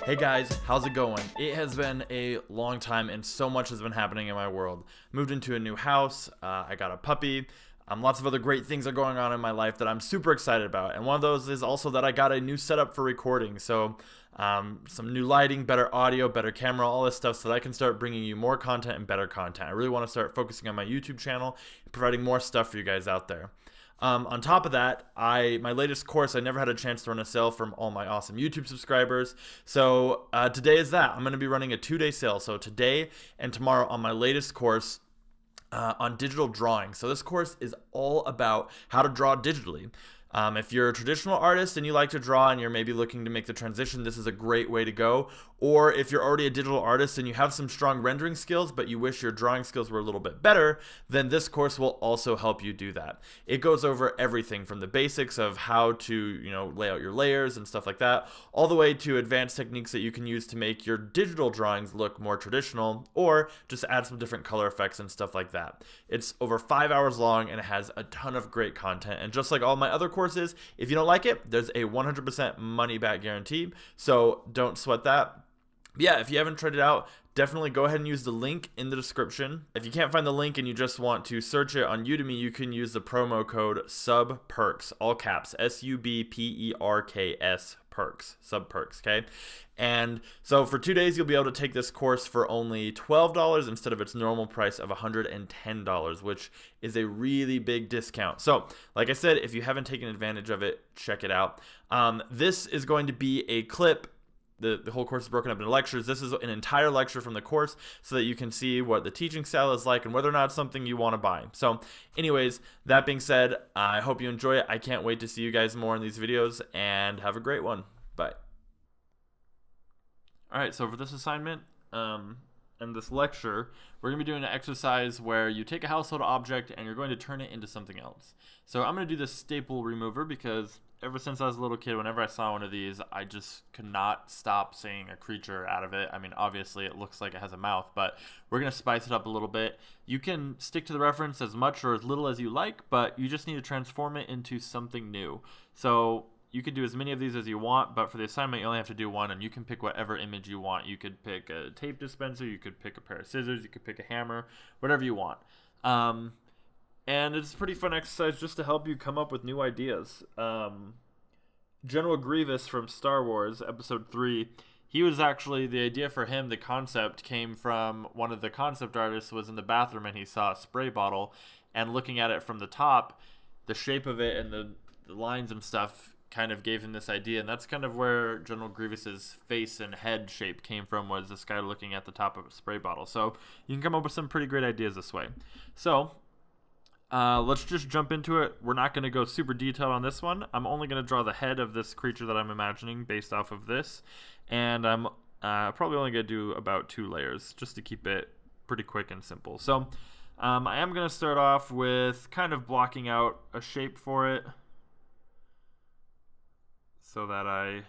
Hey guys, how's it going? It has been a long time and so much has been happening in my world. Moved into a new house, I got a puppy, lots of other great things are going on in my life that I'm super excited about. And one of those is also that I got a new setup for recording. So some new lighting, better audio, better camera, all this stuff so that I can start bringing you more content and better content. I really want to start focusing on my YouTube channel and providing more stuff for you guys out there. On top of that, my latest course, I never had a chance to run a sale from all my awesome YouTube subscribers. So today is that. I'm going to be running a 2-day sale. So today and tomorrow on my latest course on digital drawing. So this course is all about how to draw digitally. If you're a traditional artist and you like to draw and you're maybe looking to make the transition, this is a great way to go. Or if you're already a digital artist and you have some strong rendering skills, but you wish your drawing skills were a little bit better, then this course will also help you do that. It goes over everything from the basics of how to, lay out your layers and stuff like that, all the way to advanced techniques that you can use to make your digital drawings look more traditional, or just add some different color effects and stuff like that. It's over 5 hours long and it has a ton of great content. And just like all my other courses, if you don't like it, there's a 100% money back guarantee, so don't sweat that. Yeah, if you haven't tried it out, definitely go ahead and use the link in the description. If you can't find the link and you just want to search it on Udemy, you can use the promo code SUBPERKS, all caps, SUBPERKS, perks, subperks, okay? And so for 2 days, you'll be able to take this course for only $12 instead of its normal price of $110, which is a really big discount. So like I said, if you haven't taken advantage of it, check it out. This is going to be a clip. The whole course is broken up into lectures. This is an entire lecture from the course so that you can see what the teaching style is like and whether or not it's something you want to buy. So anyways, that being said, I hope you enjoy it. I can't wait to see you guys more in these videos, and have a great one. Bye. Alright, so for this assignment and this lecture, we're going to be doing an exercise where you take a household object and you're going to turn it into something else. So I'm going to do this staple remover because ever since I was a little kid, whenever I saw one of these, I just could not stop seeing a creature out of it. I mean, obviously it looks like it has a mouth, but we're going to spice it up a little bit. You can stick to the reference as much or as little as you like, but you just need to transform it into something new. So you could do as many of these as you want, but for the assignment, you only have to do one, and you can pick whatever image you want. You could pick a tape dispenser, you could pick a pair of scissors, you could pick a hammer, whatever you want. And it's a pretty fun exercise just to help you come up with new ideas. General Grievous from Star Wars, Episode 3, he was actually, the idea for him, the concept came from one of the concept artists was in the bathroom and he saw a spray bottle, and looking at it from the top, the shape of it and the lines and stuff kind of gave him this idea, and that's kind of where General Grievous's face and head shape came from, was this guy looking at the top of a spray bottle. So you can come up with some pretty great ideas this way. So let's just jump into it. We're not going to go super detailed on this one. I'm only going to draw the head of this creature that I'm imagining based off of this, and I'm probably only going to do about 2 layers just to keep it pretty quick and simple. So I am going to start off with kind of blocking out a shape for it so that I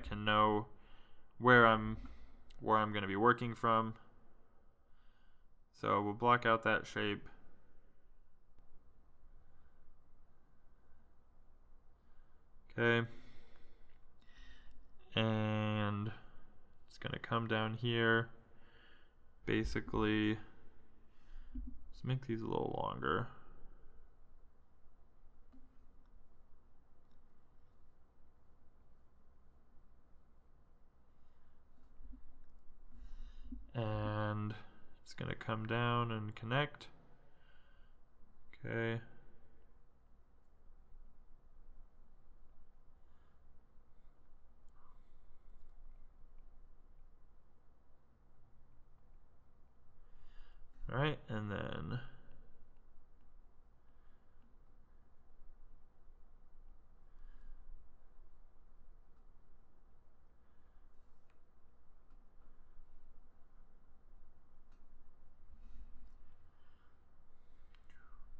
can know where I'm going to be working from. So we'll block out that shape. Okay, and it's going to come down here, basically, let's make these a little longer. And it's going to come down and connect. Okay. All right, and then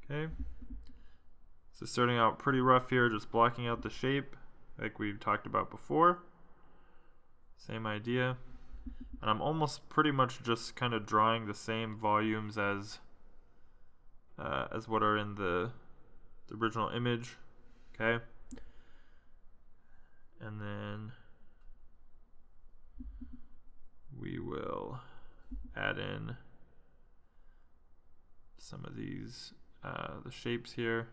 okay. So starting out pretty rough here, just blocking out the shape like we talked about before. Same idea. And I'm almost pretty much just kind of drawing the same volumes as what are in the original image. Okay. And then add in some of these, the shapes here.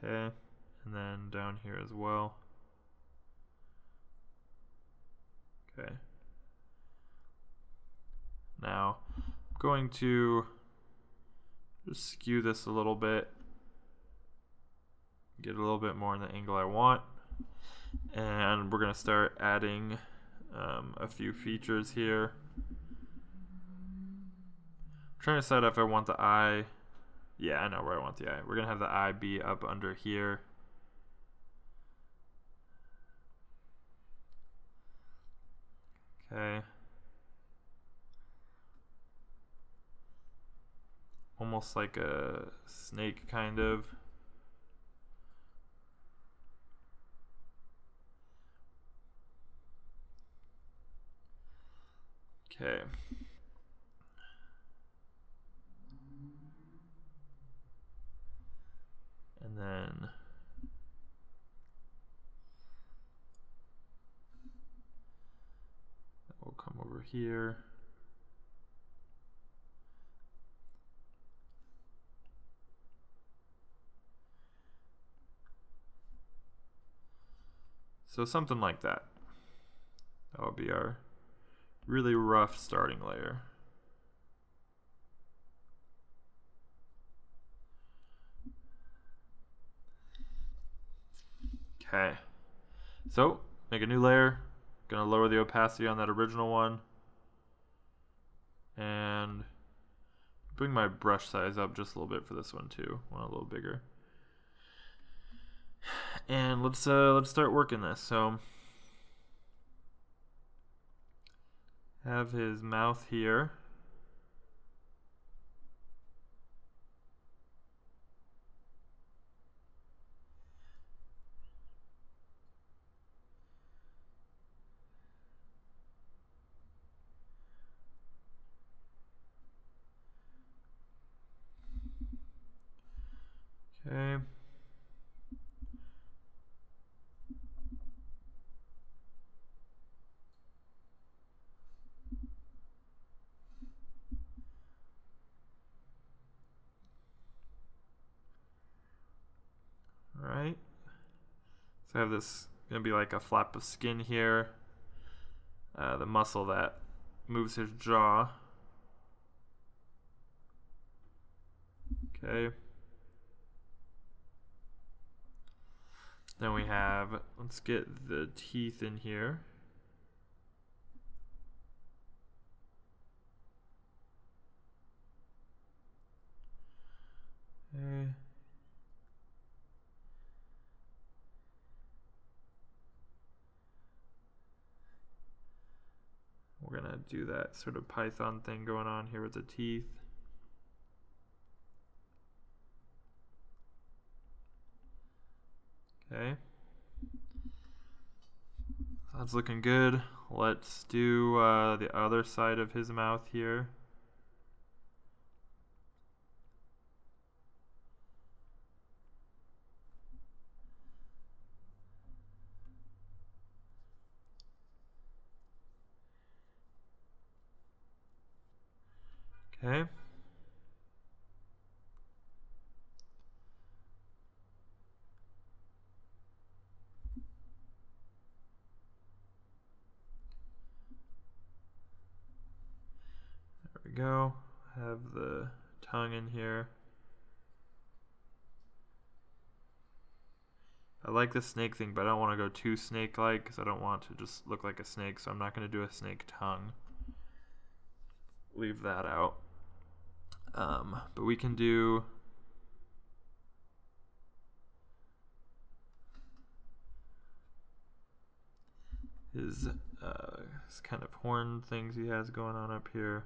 Okay, and then down here as well. Okay. Now, I'm going to just skew this a little bit, get a little bit more in the angle I want, and we're going to start adding a few features here. I'm trying to decide if I want the eye. Yeah, I know where I want the eye. We're going to have the eye be up under here. Okay. Almost like a snake, kind of. Okay. And then that will come over here. So something like that. That will be our really rough starting layer. Okay, so make a new layer. Gonna lower the opacity on that original one and bring my brush size up just a little bit for this one too. Want a little bigger. And let's start working this. So have his mouth here. Okay. All right. So I have this gonna be like a flap of skin here. The muscle that moves his jaw. Okay. Then we have, let's get the teeth in here. Okay. We're gonna do that sort of Python thing going on here with the teeth. Okay. That's looking good. Let's do the other side of his mouth here. Okay. There we go. Have the tongue in here. I like the snake thing, but I don't want to go too snake-like because I don't want to just look like a snake, so I'm not going to do a snake tongue. Leave that out. But we can do his kind of horn things he has going on up here.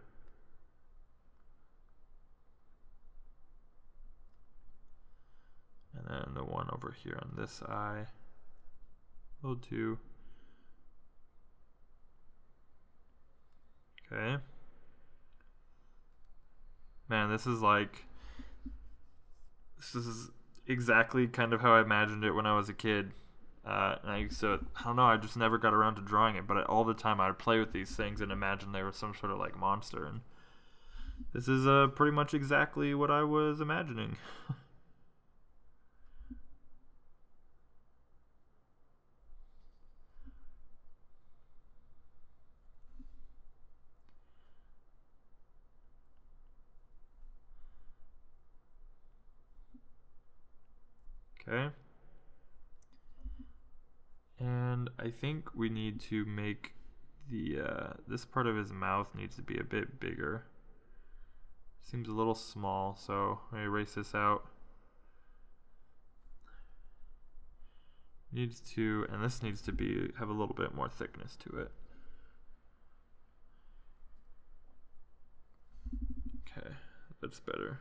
And then the one over here on this eye. We'll do. Okay. Man, this is exactly kind of how I imagined it when I was a kid. And I don't know, I just never got around to drawing it, but all the time I would play with these things and imagine they were some sort of like monster. And this is pretty much exactly what I was imagining. Okay. And I think we need to make the this part of his mouth needs to be a bit bigger. Seems a little small, so I erase this out. And this needs to have a little bit more thickness to it. Okay, that's better.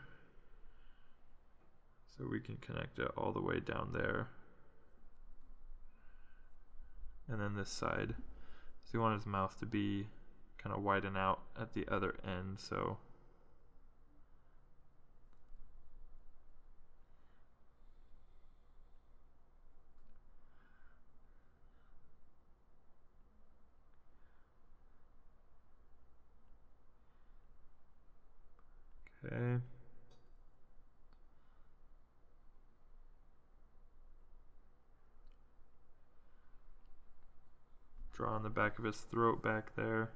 So we can connect it all the way down there. And then this side. So we want his mouth to be kind of widen out at the other end, so okay. Draw on the back of his throat back there.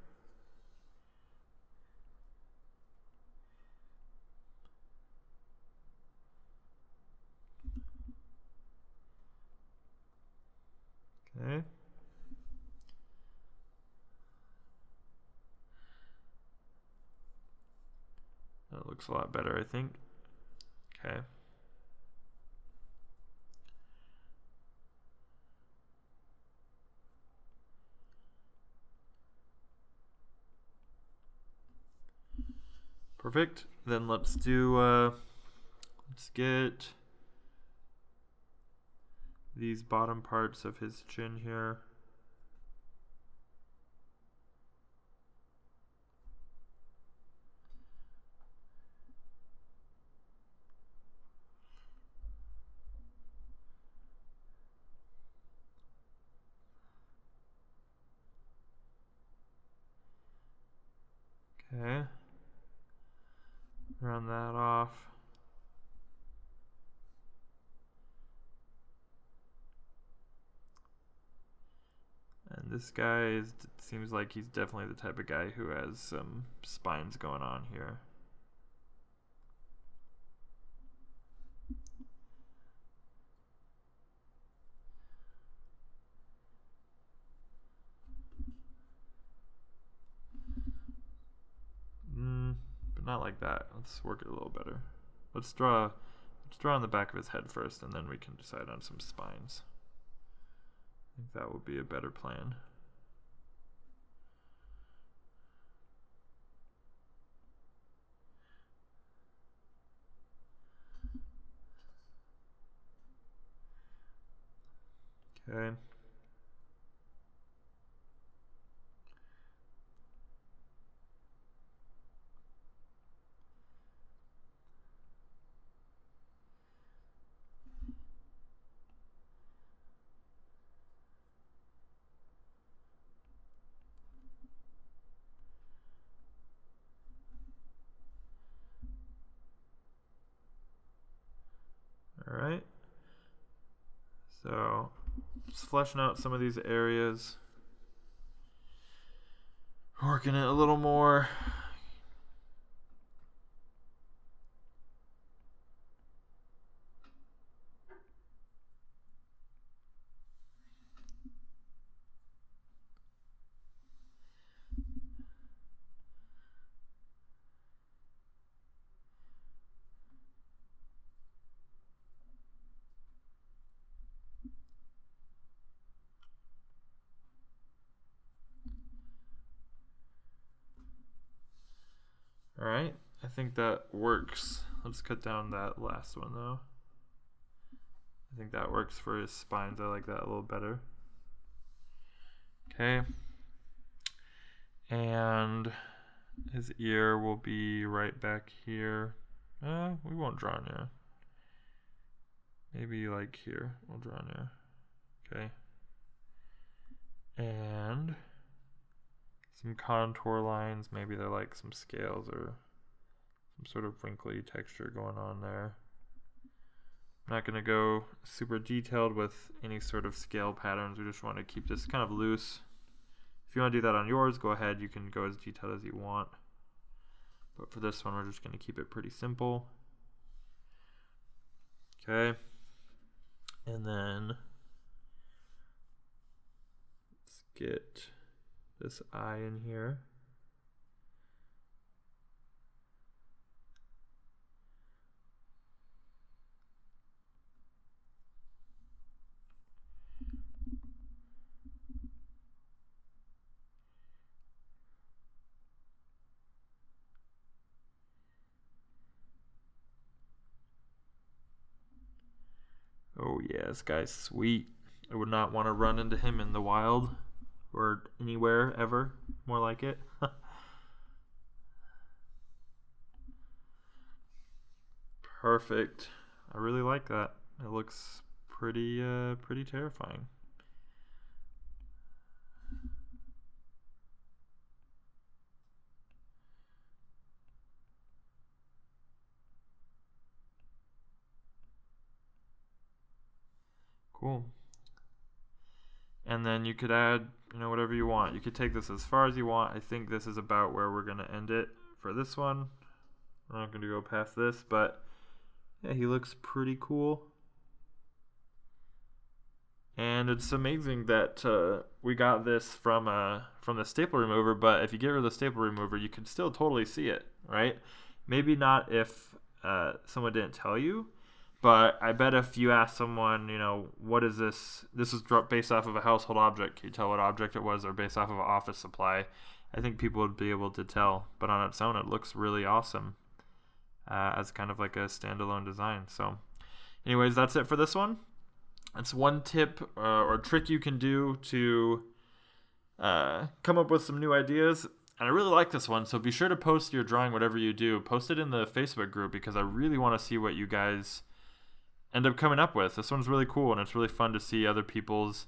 Okay. That looks a lot better, I think. Okay. Perfect. Then let's get these bottom parts of his chin here. Okay. Round that off. And this guy seems like he's definitely the type of guy who has some spines going on here. But not like that. Let's work it a little better. Let's draw on the back of his head first, and then we can decide on some spines. I think that would be a better plan. Okay. Alright. So, just fleshing out some of these areas. Working it a little more. Alright, I think that works. Let's cut down that last one though. I think that works for his spines. I like that a little better. Okay. And his ear will be right back here. We won't draw near. maybe like here, we'll draw near. Okay. And some contour lines, maybe they're like some scales or some sort of wrinkly texture going on there. I'm not going to go super detailed with any sort of scale patterns. We just want to keep this kind of loose. If you want to do that on yours, go ahead. You can go as detailed as you want. But for this one, we're just going to keep it pretty simple. Okay. And then let's get this eye in here. Oh yeah, this guy's sweet. I would not want to run into him in the wild or anywhere ever. More like it. Perfect. I really like that. It looks pretty terrifying. Cool. And then you could add, whatever you want. You could take this as far as you want. I think this is about where we're going to end it for this one. I'm not going to go past this, but yeah, he looks pretty cool. And it's amazing that we got this from the staple remover, but if you get rid of the staple remover, you can still totally see it, right? Maybe not if someone didn't tell you, but I bet if you ask someone, what is this? This is based off of a household object. Can you tell what object it was, or based off of an office supply? I think people would be able to tell, but on its own, it looks really awesome as kind of like a standalone design. So anyways, that's it for this one. That's one tip or trick you can do to come up with some new ideas. And I really like this one, so be sure to post your drawing, whatever you do. Post it in the Facebook group because I really want to see what you guys end up coming up with. This one's really cool, and it's really fun to see other people's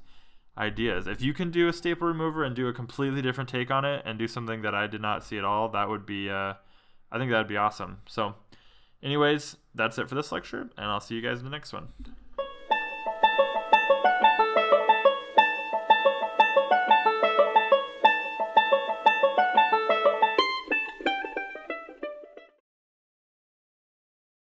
ideas. If you can do a staple remover and do a completely different take on it and do something that I did not see at all, that would be, I think that would be awesome. So anyways, that's it for this lecture, and I'll see you guys in the next one.